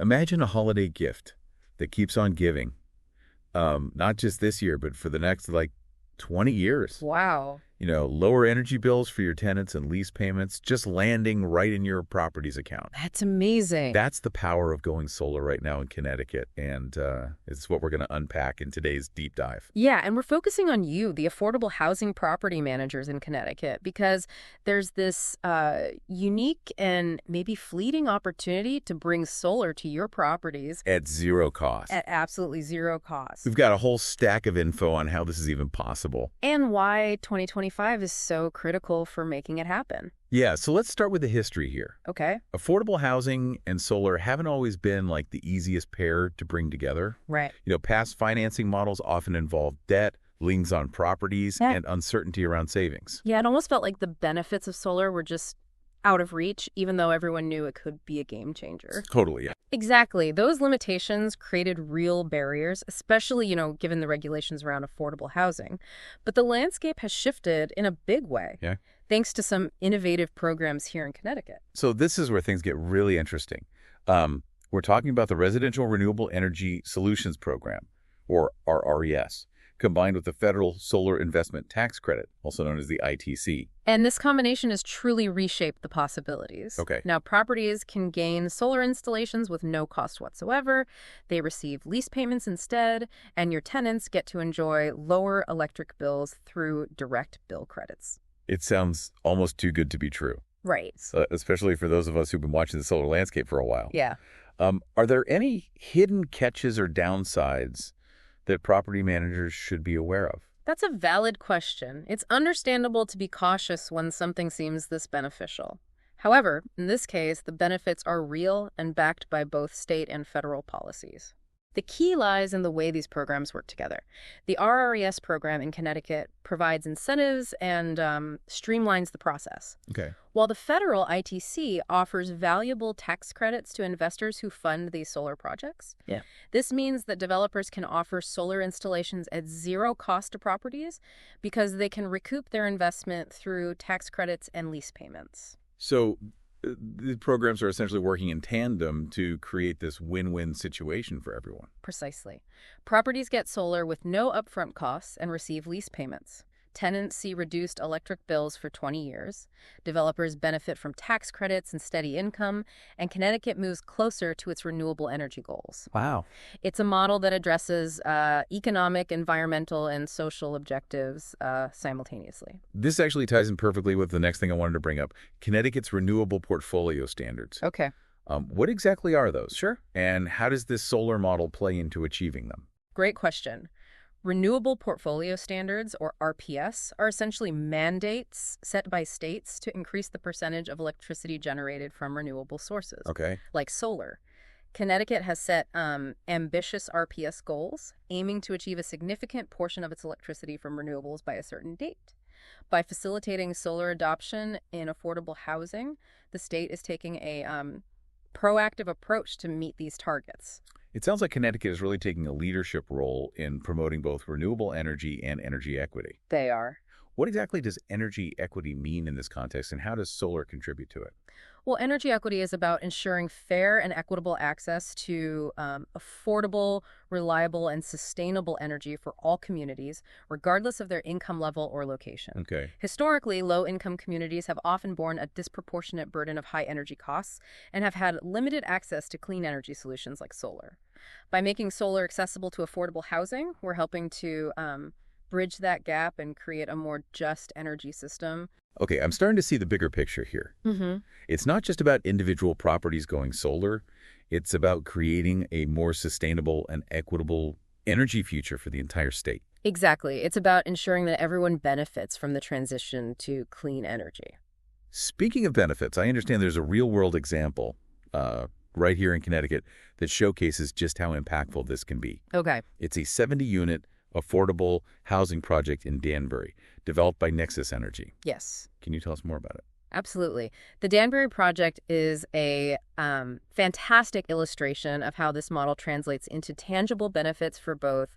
Imagine a holiday gift that keeps on giving, not just this year, but for the next, 20 years. Wow. Lower energy bills for your tenants and lease payments just landing right in your property's account. That's amazing. That's the power of going solar right now in Connecticut, and it's what we're going to unpack in today's deep dive. Yeah, and we're focusing on you, the affordable housing property managers in Connecticut, because there's this unique and maybe fleeting opportunity to bring solar to your properties At zero cost. at absolutely zero cost. We've got a whole stack of info on how this is even possible. And why 2025 is so critical for making it happen. Yeah, so let's start with the history here. Okay. Affordable housing and solar haven't always been like the easiest pair to bring together. Right. Past financing models often involve debt, liens on properties, Yeah. and uncertainty around savings. Yeah, it almost felt like the benefits of solar were just out of reach, even though everyone knew it could be a game changer. Totally, yeah. Exactly. Those limitations created real barriers, especially, given the regulations around affordable housing. But the landscape has shifted in a big way, Yeah. thanks to some innovative programs here in Connecticut. So this is where things get really interesting. We're talking about the Residential Renewable Energy Solutions program, or RRES, combined with the Federal Solar Investment Tax Credit, also known as the ITC. And this combination has truly reshaped the possibilities. Okay. Now, properties can gain solar installations with no cost whatsoever. They receive lease payments instead, and your tenants get to enjoy lower electric bills through direct bill credits. It sounds almost too good to be true, Right. especially for those of us who've been watching the solar landscape for a while. Yeah. Are there any hidden catches or downsides that property managers should be aware of? That's a valid question. It's understandable to be cautious when something seems this beneficial. However, in this case, the benefits are real and backed by both state and federal policies. The key lies in the way these programs work together. The RRES program in Connecticut provides incentives and streamlines the process, Okay. while the federal ITC offers valuable tax credits to investors who fund these solar projects. Yeah. This means that developers can offer solar installations at zero cost to properties because they can recoup their investment through tax credits and lease payments. So the programs are essentially working in tandem to create this win-win situation for everyone. Precisely. Properties get solar with no upfront costs and receive lease payments. Tenants see reduced electric bills for 20 years. Developers benefit from tax credits and steady income, and Connecticut moves closer to its renewable energy goals. Wow. It's a model that addresses economic, environmental, and social objectives simultaneously. This actually ties in perfectly with the next thing I wanted to bring up, Connecticut's renewable portfolio standards. Okay. What exactly are those? Sure. And how does this solar model play into achieving them? Great question. Renewable Portfolio Standards, or RPS, are essentially mandates set by states to increase the percentage of electricity generated from renewable sources, Okay. like solar. Connecticut has set ambitious RPS goals, aiming to achieve a significant portion of its electricity from renewables by a certain date. By facilitating solar adoption in affordable housing, the state is taking a proactive approach to meet these targets. It sounds like Connecticut is really taking a leadership role in promoting both renewable energy and energy equity. They are. What exactly does energy equity mean in this context, and how does solar contribute to it? Well, energy equity is about ensuring fair and equitable access to affordable, reliable, and sustainable energy for all communities, regardless of their income level or location. Okay. Historically, low-income communities have often borne a disproportionate burden of high energy costs and have had limited access to clean energy solutions like solar. By making solar accessible to affordable housing, we're helping to bridge that gap and create a more just energy system. Okay, I'm starting to see the bigger picture here. Mm-hmm. It's not just about individual properties going solar. It's about creating a more sustainable and equitable energy future for the entire state. Exactly. It's about ensuring that everyone benefits from the transition to clean energy. Speaking of benefits, I understand there's a real-world example right here in Connecticut that showcases just how impactful this can be. Okay. It's a 70-unit affordable housing project in Danbury, developed by Nexus Energy. Yes. Can you tell us more about it? Absolutely. The Danbury project is a fantastic illustration of how this model translates into tangible benefits for both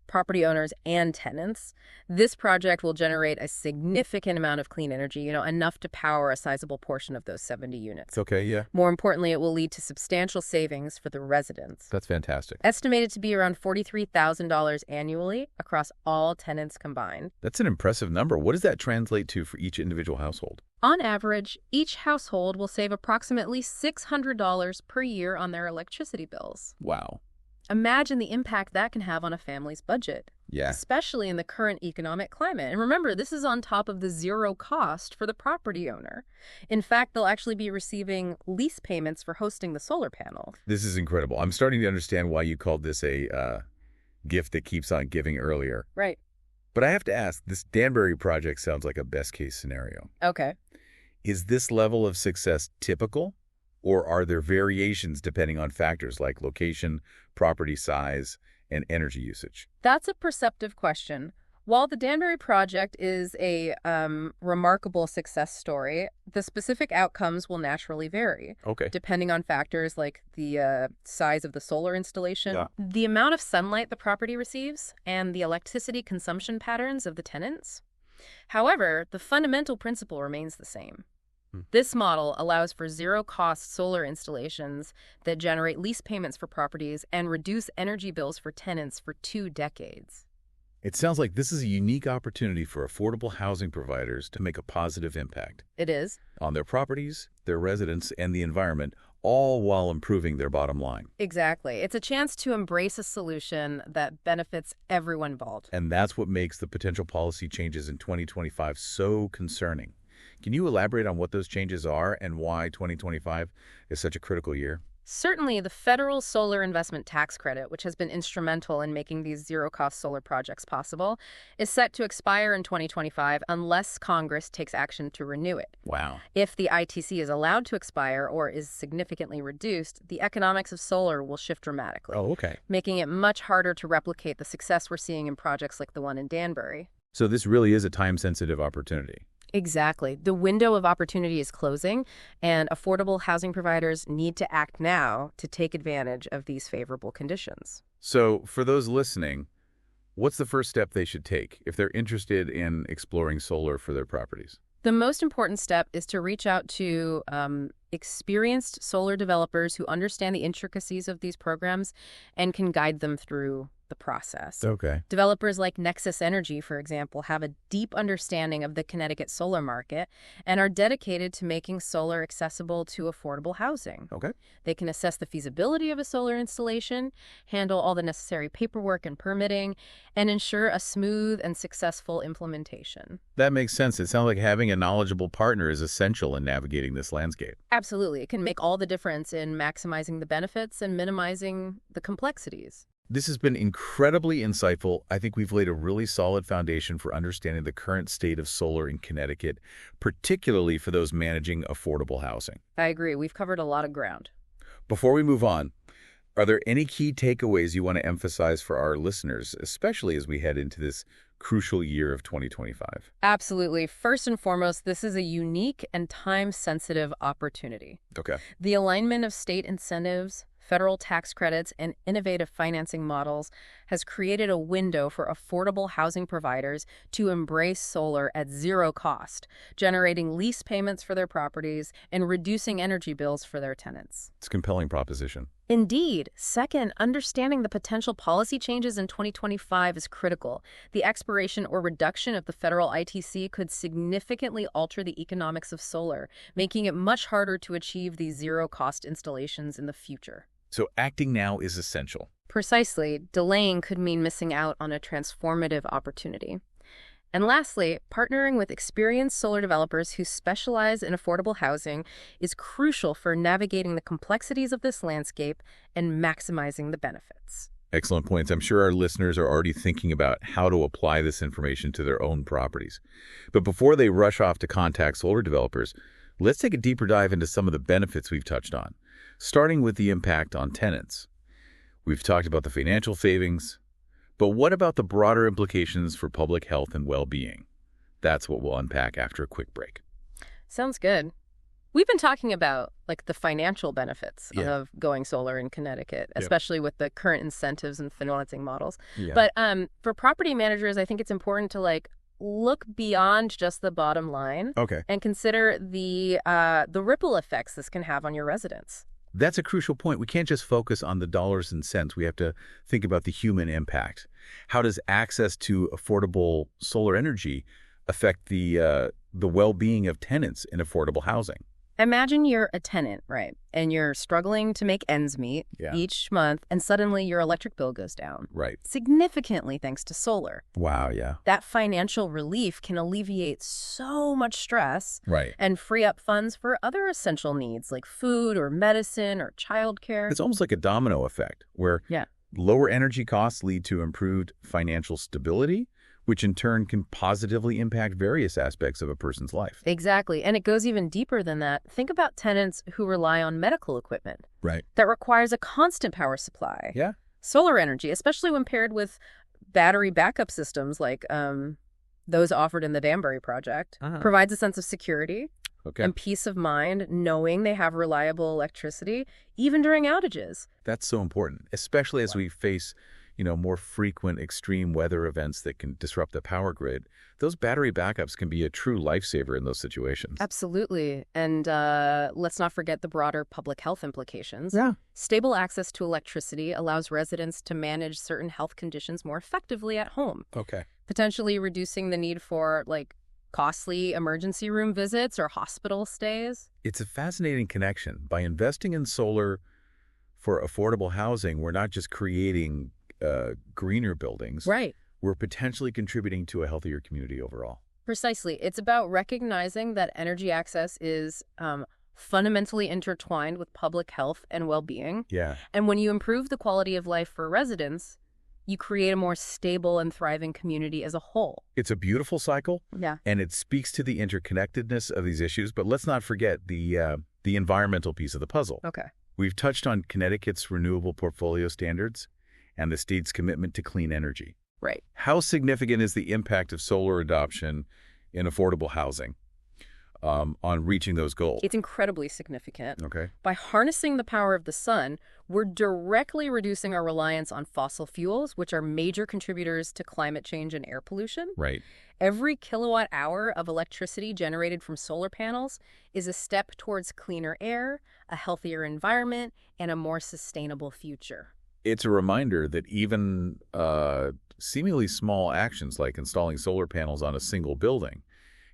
property owners and tenants. This project will generate a significant amount of clean energy, enough to power a sizable portion of those 70 units. Okay, yeah. More importantly, it will lead to substantial savings for the residents. That's fantastic. Estimated to be around $43,000 annually across all tenants combined. That's an impressive number. What does that translate to for each individual household? On average, each household will save approximately $600 per year on their electricity bills. Wow. Imagine the impact that can have on a family's budget, Yeah. especially in the current economic climate. And remember, this is on top of the zero cost for the property owner. In fact, they'll actually be receiving lease payments for hosting the solar panel. This is incredible. I'm starting to understand why you called this a gift that keeps on giving earlier. Right. But I have to ask, this Danbury project sounds like a best-case scenario. Okay. Is this level of success typical, or are there variations depending on factors like location, property size, and energy usage? That's a perceptive question. While the Danbury project is a remarkable success story, the specific outcomes will naturally vary, Okay. depending on factors like the size of the solar installation, Yeah. the amount of sunlight the property receives, and the electricity consumption patterns of the tenants. However, the fundamental principle remains the same. This model allows for zero-cost solar installations that generate lease payments for properties and reduce energy bills for tenants for 2 decades. It sounds like this is a unique opportunity for affordable housing providers to make a positive impact It is. on their properties, their residents, and the environment, all while improving their bottom line. Exactly. It's a chance to embrace a solution that benefits everyone involved. And that's what makes the potential policy changes in 2025 so concerning. Can you elaborate on what those changes are and why 2025 is such a critical year? Certainly, the federal solar investment tax credit, which has been instrumental in making these zero-cost solar projects possible, is set to expire in 2025 unless Congress takes action to renew it. Wow. If the ITC is allowed to expire or is significantly reduced, the economics of solar will shift dramatically, Oh, okay. making it much harder to replicate the success we're seeing in projects like the one in Danbury. So this really is a time-sensitive opportunity. Exactly. The window of opportunity is closing, and affordable housing providers need to act now to take advantage of these favorable conditions. So for those listening, what's the first step they should take if they're interested in exploring solar for their properties? The most important step is to reach out to experienced solar developers who understand the intricacies of these programs and can guide them through the process. Okay. Developers like Nexus Energy, for example, have a deep understanding of the Connecticut solar market and are dedicated to making solar accessible to affordable housing. Okay. They can assess the feasibility of a solar installation, handle all the necessary paperwork and permitting, and ensure a smooth and successful implementation. That makes sense. It sounds like having a knowledgeable partner is essential in navigating this landscape. Absolutely. It can make all the difference in maximizing the benefits and minimizing the complexities. This has been incredibly insightful. I think we've laid a really solid foundation for understanding the current state of solar in Connecticut, particularly for those managing affordable housing. I agree. We've covered a lot of ground. Before we move on, are there any key takeaways you want to emphasize for our listeners, especially as we head into this crucial year of 2025? Absolutely. First and foremost, this is a unique and time-sensitive opportunity. Okay. The alignment of state incentives, federal tax credits, and innovative financing models has created a window for affordable housing providers to embrace solar at zero cost, generating lease payments for their properties and reducing energy bills for their tenants. It's a compelling proposition. Indeed. Second, understanding the potential policy changes in 2025 is critical. The expiration or reduction of the federal ITC could significantly alter the economics of solar, making it much harder to achieve these zero-cost installations in the future. So acting now is essential. Precisely, delaying could mean missing out on a transformative opportunity. And lastly, partnering with experienced solar developers who specialize in affordable housing is crucial for navigating the complexities of this landscape and maximizing the benefits. Excellent points. I'm sure our listeners are already thinking about how to apply this information to their own properties. But before they rush off to contact solar developers, let's take a deeper dive into some of the benefits we've touched on, starting with the impact on tenants. We've talked about the financial savings, but what about the broader implications for public health and well-being? That's what we'll unpack after a quick break. Sounds good. We've been talking about like the financial benefits Yeah. of going solar in Connecticut, Yep. especially with the current incentives and financing models. Yeah. But for property managers, I think it's important to like look beyond just the bottom line Okay. and consider the ripple effects this can have on your residents. That's a crucial point. We can't just focus on the dollars and cents. We have to think about the human impact. How does access to affordable solar energy affect the well-being of tenants in affordable housing? Imagine you're a tenant, right? And you're struggling to make ends meet Yeah. each month, and suddenly your electric bill goes down Right. significantly thanks to solar. Wow, yeah. That financial relief can alleviate so much stress Right. and free up funds for other essential needs like food or medicine or childcare. It's almost like a domino effect where Yeah. lower energy costs lead to improved financial stability, which in turn can positively impact various aspects of a person's life. Exactly. And it goes even deeper than that. Think about tenants who rely on medical equipment Right. that requires a constant power supply. Yeah. Solar energy, especially when paired with battery backup systems like those offered in the Danbury project, provides a sense of security Okay. and peace of mind knowing they have reliable electricity, even during outages. That's so important, especially as we face, more frequent extreme weather events that can disrupt the power grid. Those battery backups can be a true lifesaver in those situations. Absolutely. And let's not forget the broader public health implications. Yeah. Stable access to electricity allows residents to manage certain health conditions more effectively at home, Okay. potentially reducing the need for like costly emergency room visits or hospital stays. It's a fascinating connection. By investing in solar for affordable housing, we're not just creating greener buildings. Right. We're potentially contributing to a healthier community overall. Precisely. It's about recognizing that energy access is fundamentally intertwined with public health and well-being. Yeah. And when you improve the quality of life for residents, you create a more stable and thriving community as a whole. It's a beautiful cycle, Yeah. and it speaks to the interconnectedness of these issues, but let's not forget the environmental piece of the puzzle. Okay. We've touched on Connecticut's renewable portfolio standards and the state's commitment to clean energy. Right. How significant is the impact of solar adoption in affordable housing on reaching those goals? It's incredibly significant. Okay. By harnessing the power of the sun, we're directly reducing our reliance on fossil fuels, which are major contributors to climate change and air pollution. Right. Every kilowatt hour of electricity generated from solar panels is a step towards cleaner air, a healthier environment, and a more sustainable future. It's a reminder that even seemingly small actions like installing solar panels on a single building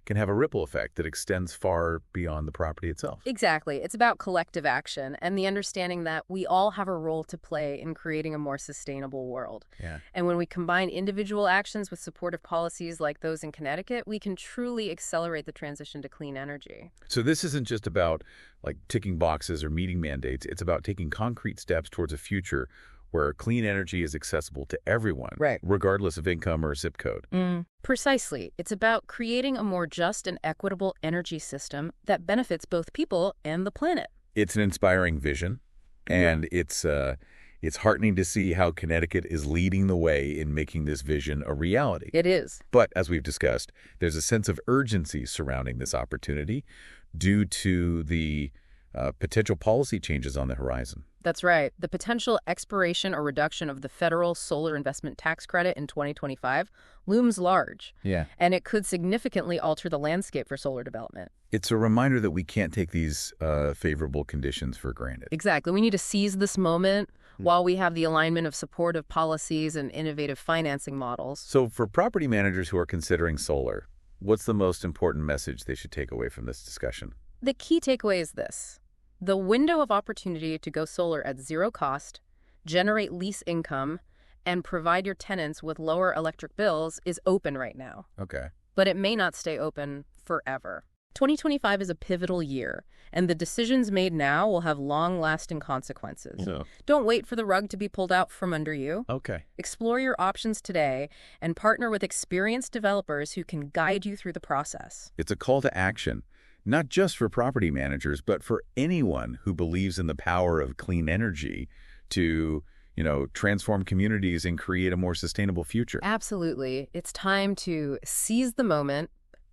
can have a ripple effect that extends far beyond the property itself. Exactly. It's about collective action and the understanding that we all have a role to play in creating a more sustainable world. Yeah. And when we combine individual actions with supportive policies like those in Connecticut, we can truly accelerate the transition to clean energy. So this isn't just about like ticking boxes or meeting mandates. It's about taking concrete steps towards a future where clean energy is accessible to everyone, Right. regardless of income or zip code. Precisely. It's about creating a more just and equitable energy system that benefits both people and the planet. It's an inspiring vision, and it's heartening to see how Connecticut is leading the way in making this vision a reality. It is. But as we've discussed, there's a sense of urgency surrounding this opportunity due to the potential policy changes on the horizon. That's right. The potential expiration or reduction of the federal solar investment tax credit in 2025 looms large. Yeah. And it could significantly alter the landscape for solar development. It's a reminder that we can't take these favorable conditions for granted. Exactly. We need to seize this moment while we have the alignment of supportive policies and innovative financing models. So for property managers who are considering solar, what's the most important message they should take away from this discussion? The key takeaway is this. The window of opportunity to go solar at zero cost, generate lease income, and provide your tenants with lower electric bills is open right now. Okay. But it may not stay open forever. 2025 is a pivotal year, and the decisions made now will have long-lasting consequences. Yeah. Don't wait for the rug to be pulled out from under you. Okay. Explore your options today and partner with experienced developers who can guide you through the process. It's a call to action, not just for property managers, but for anyone who believes in the power of clean energy to, transform communities and create a more sustainable future. Absolutely. It's time to seize the moment,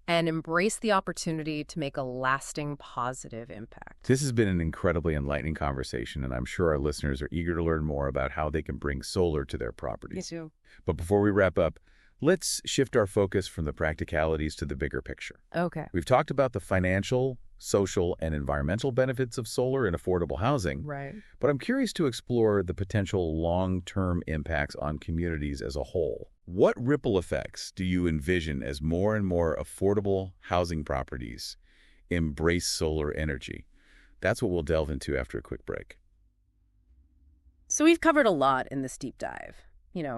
and embrace the opportunity to make a lasting positive impact. This has been an incredibly enlightening conversation, and I'm sure our listeners are eager to learn more about how they can bring solar to their properties. Me too. But before we wrap up, let's shift our focus from the practicalities to the bigger picture. Okay. We've talked about the financial, social, and environmental benefits of solar in affordable housing, Right. but I'm curious to explore the potential long-term impacts on communities as a whole. What ripple effects do you envision as more and more affordable housing properties embrace solar energy? That's what we'll delve into after a quick break. So we've covered a lot in this deep dive,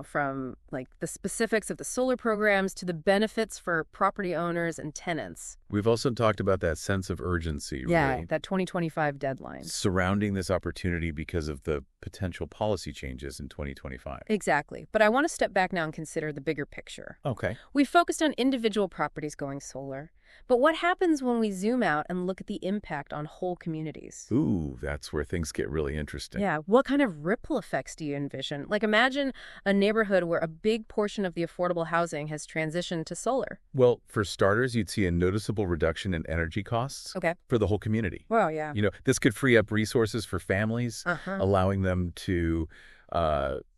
from like the specifics of the solar programs to the benefits for property owners and tenants. We've also talked about that sense of urgency, Yeah, right, that 2025 deadline. surrounding this opportunity because of the potential policy changes in 2025. Exactly. But I want to step back now and consider the bigger picture. Okay. We focused on individual properties going solar, but what happens when we zoom out and look at the impact on whole communities? Ooh, that's where things get really interesting. Yeah, what kind of ripple effects do you envision? Like imagine a neighborhood where a big portion of the affordable housing has transitioned to solar. Well, for starters, you'd see a noticeable reduction in energy costs Okay. for the whole community. Well, yeah. This could free up resources for families, Uh-huh. allowing them to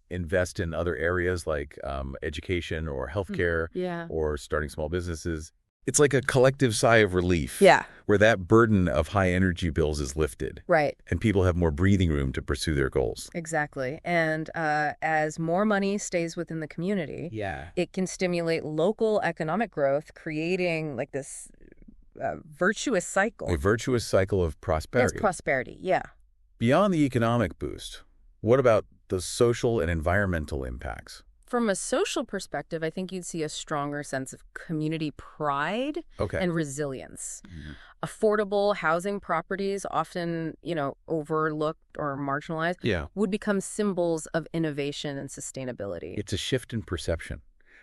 invest in other areas like education or healthcare Yeah. or starting small businesses. It's like a collective sigh of relief. Yeah, Where that burden of high energy bills is lifted right. and people have more breathing room to pursue their goals. Exactly. And as more money stays within the community, Yeah. it can stimulate local economic growth, creating like this virtuous cycle. A virtuous cycle of Yes, prosperity. prosperity. Yeah. Beyond the economic boost, what about the social and environmental impacts? From a social perspective, I think you'd see a stronger sense of community pride Okay. and resilience. Mhm. Affordable housing properties, often, overlooked or marginalized, Yeah. would become symbols of innovation and sustainability. It's a shift in perception,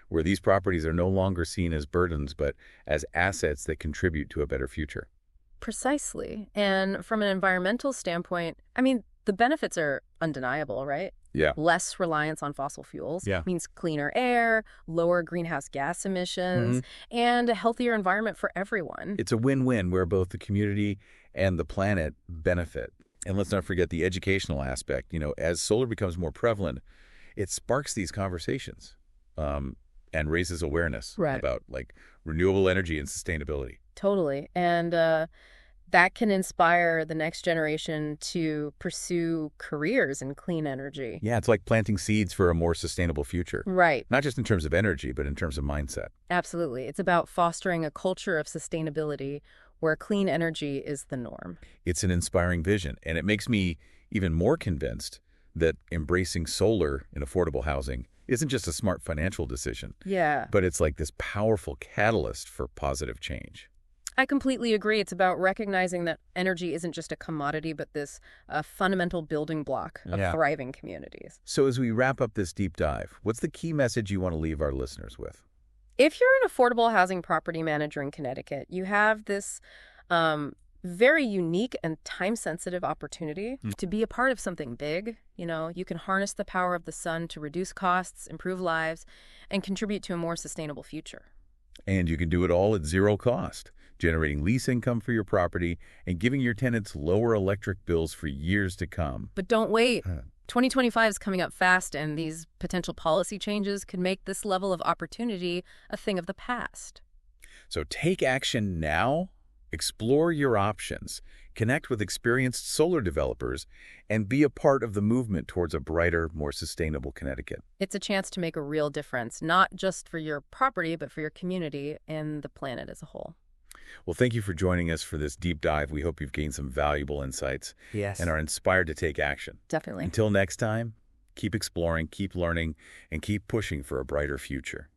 where these properties are no longer seen as burdens, but as assets that contribute to a better future. Precisely. And from an environmental standpoint, the benefits are undeniable, right? Yeah. Less reliance on fossil fuels Yeah. means cleaner air, lower greenhouse gas emissions, and a healthier environment for everyone. It's a win-win where both the community and the planet benefit. And let's not forget the educational aspect. As solar becomes more prevalent, it sparks these conversations and raises awareness Right. about renewable energy and sustainability. Totally. And that can inspire the next generation to pursue careers in clean energy. Yeah, it's like planting seeds for a more sustainable future. Right. Not just in terms of energy, but in terms of mindset. Absolutely. It's about fostering a culture of sustainability where clean energy is the norm. It's an inspiring vision, and it makes me even more convinced that embracing solar in affordable housing isn't just a smart financial decision, Yeah. but it's like this powerful catalyst for positive change. I completely agree. It's about recognizing that energy isn't just a commodity, but this fundamental building block of Yeah. thriving communities. So as we wrap up this deep dive, what's the key message you want to leave our listeners with? If you're an affordable housing property manager in Connecticut, you have this very unique and time-sensitive opportunity to be a part of something big. You can harness the power of the sun to reduce costs, improve lives, and contribute to a more sustainable future. And you can do it all at zero cost, generating lease income for your property and giving your tenants lower electric bills for years to come. But don't wait. Huh. 2025 is coming up fast, and these potential policy changes could make this level of opportunity a thing of the past. So take action now, explore your options, connect with experienced solar developers, and be a part of the movement towards a brighter, more sustainable Connecticut. It's a chance to make a real difference, not just for your property, but for your community and the planet as a whole. Well, thank you for joining us for this deep dive. We hope you've gained some valuable insights Yes. and are inspired to take action. Definitely. Until next time, keep exploring, keep learning, and keep pushing for a brighter future.